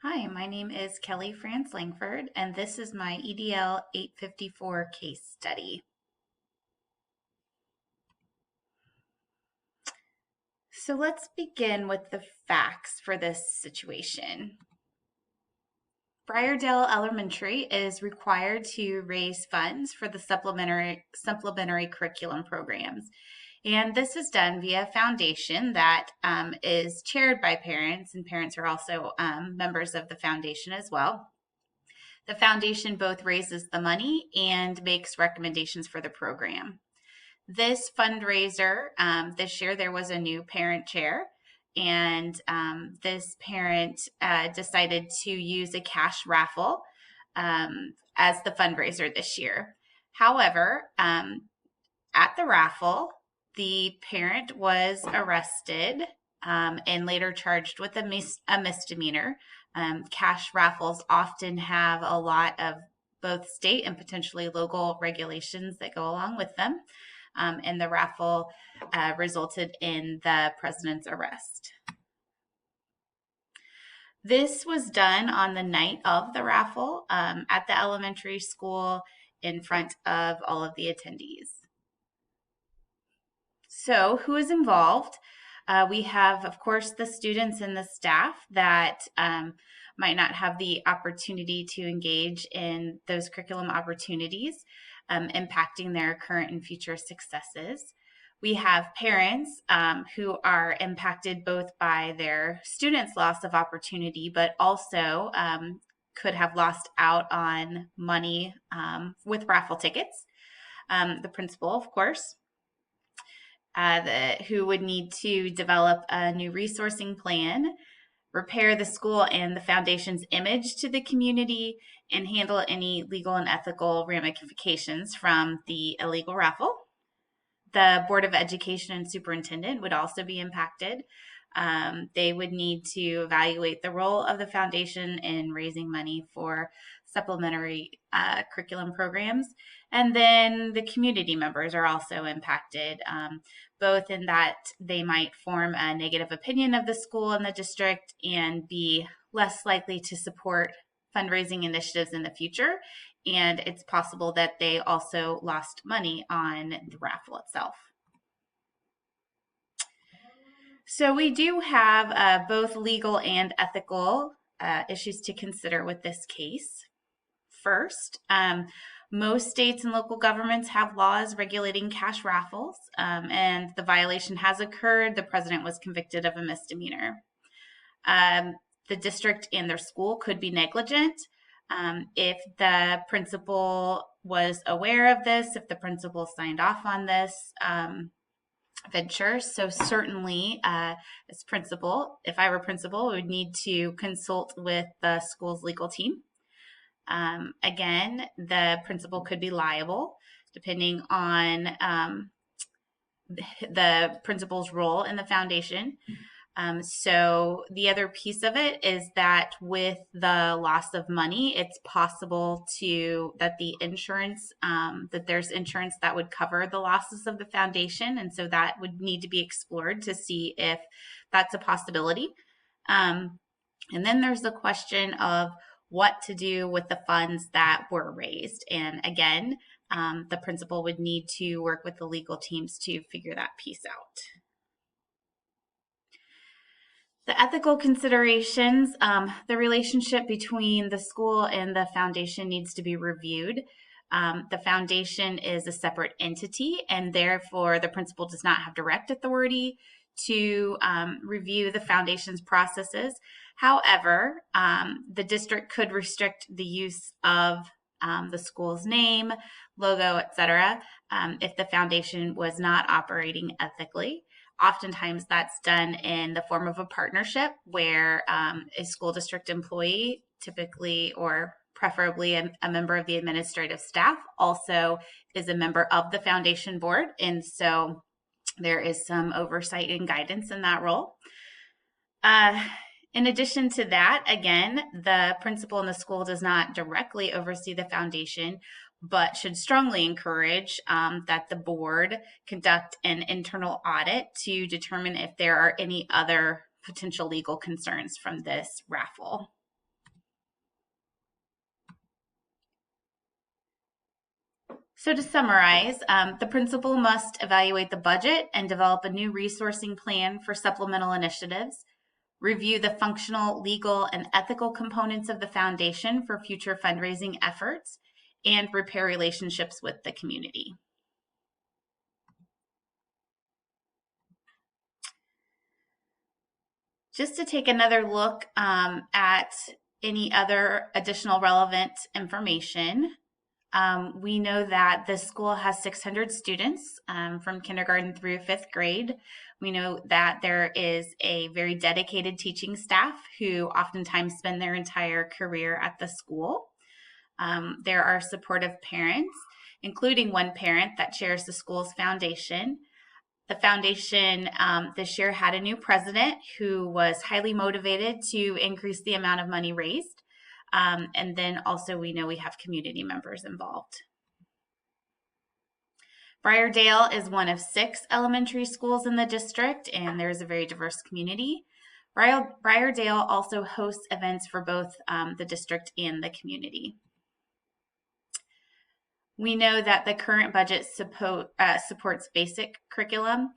Hi, my name is Kelly Frantz-Langford, and this is my EDL 854 case study. So let's begin with the facts for this situation. Briardale Elementary is required to raise funds for the supplementary curriculum programs. And this is done via a foundation that is chaired by parents, and parents are also members of the foundation as well. The foundation both raises the money and makes recommendations for the program. This fundraiser, this year there was a new parent chair, and this parent decided to use a cash raffle as the fundraiser this year. However, at the raffle, the parent was arrested and later charged with a misdemeanor. Cash raffles often have a lot of both state and potentially local regulations that go along with them. And the raffle resulted in the president's arrest. This was done on the night of the raffle at the elementary school in front of all of the attendees. So, who is involved? We have, of course, the students and the staff that might not have the opportunity to engage in those curriculum opportunities, impacting their current and future successes. We have parents who are impacted both by their students' loss of opportunity, but also could have lost out on money with raffle tickets. The principal, of course, who would need to develop a new resourcing plan, repair the school and the foundation's image to the community, and handle any legal and ethical ramifications from the illegal raffle. The Board of Education and Superintendent would also be impacted. They would need to evaluate the role of the foundation in raising money for supplementary curriculum programs. And then the community members are also impacted, both in that they might form a negative opinion of the school and the district and be less likely to support fundraising initiatives in the future. And it's possible that they also lost money on the raffle itself. So we do have both legal and ethical issues to consider with this case. First, most states and local governments have laws regulating cash raffles, and the violation has occurred. The president was convicted of a misdemeanor. The district and their school could be negligent. If the principal was aware of this, if the principal signed off on this venture. So certainly, as principal, if I were principal, I would need to consult with the school's legal team. Again, the principal could be liable depending on the principal's role in the foundation. So the other piece of it is that with the loss of money, it's possible that the insurance, that there's insurance that would cover the losses of the foundation. And so that would need to be explored to see if that's a possibility. And then there's the question of what to do with the funds that were raised. And again, the principal would need to work with the legal teams to figure that piece out. The ethical considerations, the relationship between the school and the foundation needs to be reviewed. The foundation is a separate entity, and therefore the principal does not have direct authority to review the foundation's processes. However, the district could restrict the use of the school's name, logo, etc., if the foundation was not operating ethically. Oftentimes that's done in the form of a partnership where a school district employee, typically or preferably a member of the administrative staff, also is a member of the foundation board. And so there is some oversight and guidance in that role. In addition to that, again, the principal in the school does not directly oversee the foundation, but should strongly encourage that the board conduct an internal audit to determine if there are any other potential legal concerns from this raffle. So to summarize, the principal must evaluate the budget and develop a new resourcing plan for supplemental initiatives, review the functional, legal, and ethical components of the foundation for future fundraising efforts, and repair relationships with the community. Just to take another look at any other additional relevant information, we know that the school has 600 students from kindergarten through 5th grade. We know that there is a very dedicated teaching staff who oftentimes spend their entire career at the school. There are supportive parents, including one parent that chairs the school's foundation. The foundation this year had a new president who was highly motivated to increase the amount of money raised. And then also we know we have community members involved. Briardale is one of 6 elementary schools in the district, and there's a very diverse community. Briardale also hosts events for both the district and the community. We know that the current budget supports basic curricula,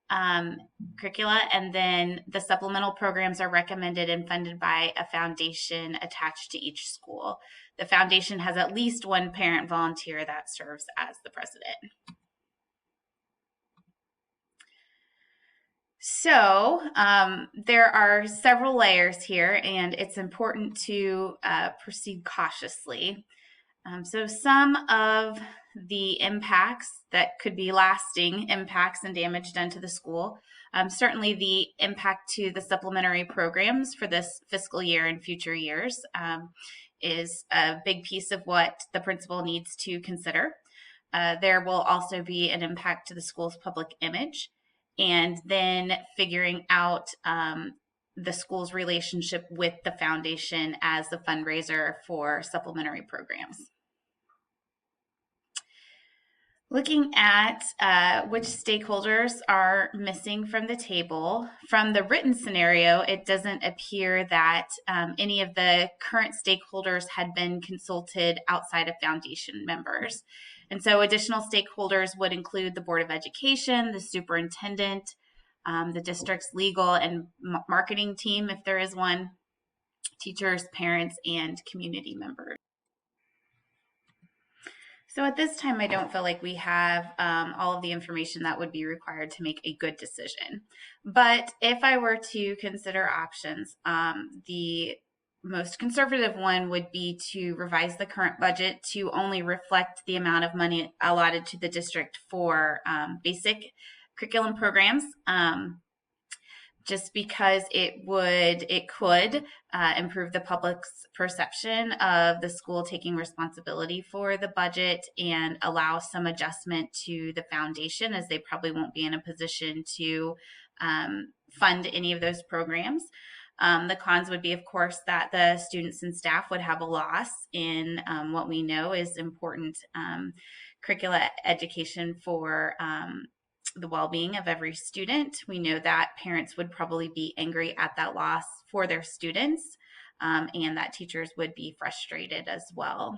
and then the supplemental programs are recommended and funded by a foundation attached to each school. The foundation has at least one parent volunteer that serves as the president. So there are several layers here, and it's important to proceed cautiously. So some of the impacts that could be lasting impacts and damage done to the school, certainly the impact to the supplementary programs for this fiscal year and future years is a big piece of what the principal needs to consider. There will also be an impact to the school's public image, and then figuring out the school's relationship with the foundation as the fundraiser for supplementary programs. Looking at which stakeholders are missing from the table, from the written scenario, it doesn't appear that any of the current stakeholders had been consulted outside of foundation members. And so additional stakeholders would include the Board of Education, the superintendent, the district's legal and marketing team, if there is one, teachers, parents, and community members. So at this time, I don't feel like we have all of the information that would be required to make a good decision. But if I were to consider options, the most conservative one would be to revise the current budget to only reflect the amount of money allotted to the district for basic curriculum programs. Just because it could improve the public's perception of the school taking responsibility for the budget and allow some adjustment to the foundation, as they probably won't be in a position to fund any of those programs. The cons would be, of course, that the students and staff would have a loss in what we know is important curricula education for the well-being of every student. We know that parents would probably be angry at that loss for their students, and that teachers would be frustrated as well.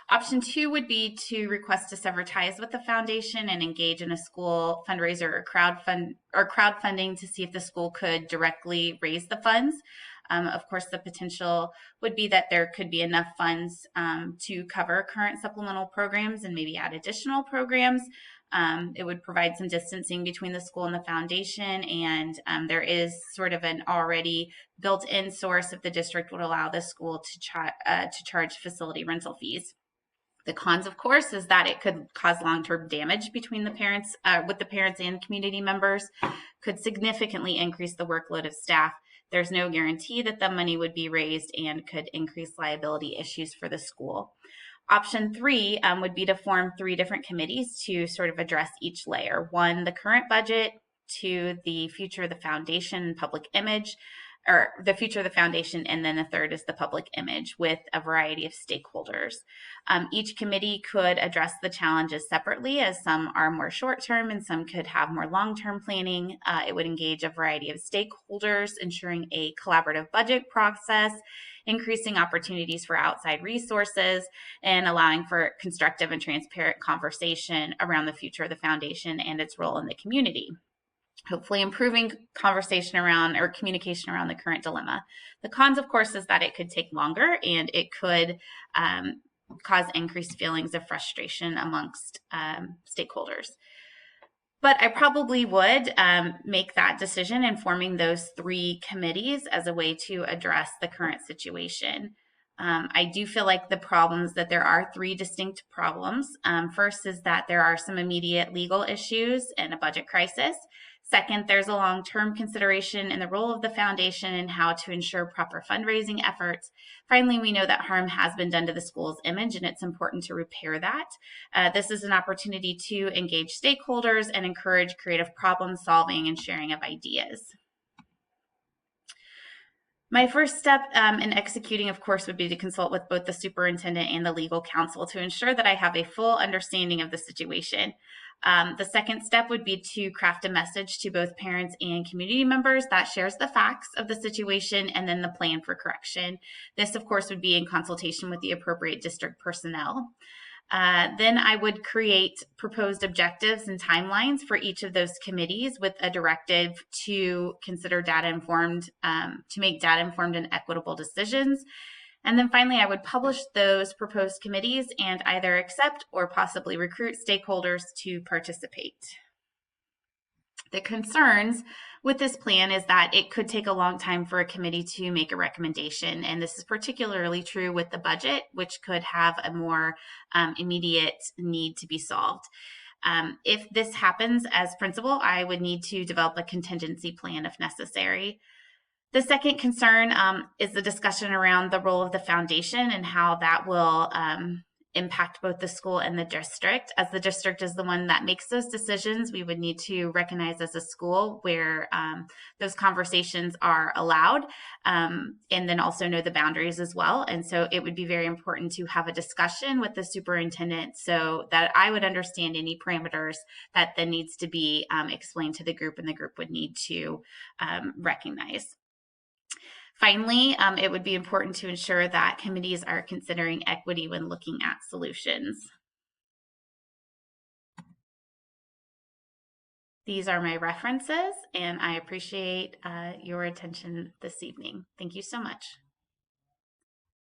Option 2 would be to request to sever ties with the foundation and engage in a school fundraiser or crowdfunding to see if the school could directly raise the funds. Of course, the potential would be that there could be enough funds to cover current supplemental programs and maybe add additional programs. It would provide some distancing between the school and the foundation, and there is sort of an already built-in source if the district would allow the school to charge facility rental fees. The cons, of course, is that it could cause long-term damage between the parents, with the parents and community members, could significantly increase the workload of staff. There's no guarantee that the money would be raised and could increase liability issues for the school. Option 3 would be to form 3 different committees to sort of address each layer. 1, the current budget; 2, the future of the foundation and public image, or the future of the foundation, and then the third is the public image with a variety of stakeholders. Each committee could address the challenges separately, as some are more short-term and some could have more long-term planning. It would engage a variety of stakeholders, ensuring a collaborative budget process increasing opportunities for outside resources, and allowing for constructive and transparent conversation around the future of the foundation and its role in the community. Hopefully improving conversation around or communication around the current dilemma. The cons, of course, is that it could take longer and it could cause increased feelings of frustration amongst stakeholders. But I probably would make that decision in forming those 3 committees as a way to address the current situation. I do feel like that there are 3 distinct problems. First is that there are some immediate legal issues and a budget crisis. Second, there's a long-term consideration in the role of the foundation and how to ensure proper fundraising efforts. Finally, we know that harm has been done to the school's image, and it's important to repair that. This is an opportunity to engage stakeholders and encourage creative problem solving and sharing of ideas. My first step in executing, of course, would be to consult with both the superintendent and the legal counsel to ensure that I have a full understanding of the situation. The second step would be to craft a message to both parents and community members that shares the facts of the situation and then the plan for correction. This, of course, would be in consultation with the appropriate district personnel. Then I would create proposed objectives and timelines for each of those committees with a directive to consider to make data informed and equitable decisions. And then finally, I would publish those proposed committees and either accept or possibly recruit stakeholders to participate. The concerns with this plan is that it could take a long time for a committee to make a recommendation, and this is particularly true with the budget, which could have a more immediate need to be solved. If this happens as principal, I would need to develop a contingency plan if necessary. The second concern is the discussion around the role of the foundation and how that will impact both the school and the district. As the district is the one that makes those decisions, we would need to recognize as a school where those conversations are allowed, and then also know the boundaries as well. And so it would be very important to have a discussion with the superintendent so that I would understand any parameters that then needs to be explained to the group, and the group would need to recognize. Finally, it would be important to ensure that committees are considering equity when looking at solutions. These are my references, and I appreciate your attention this evening. Thank you so much.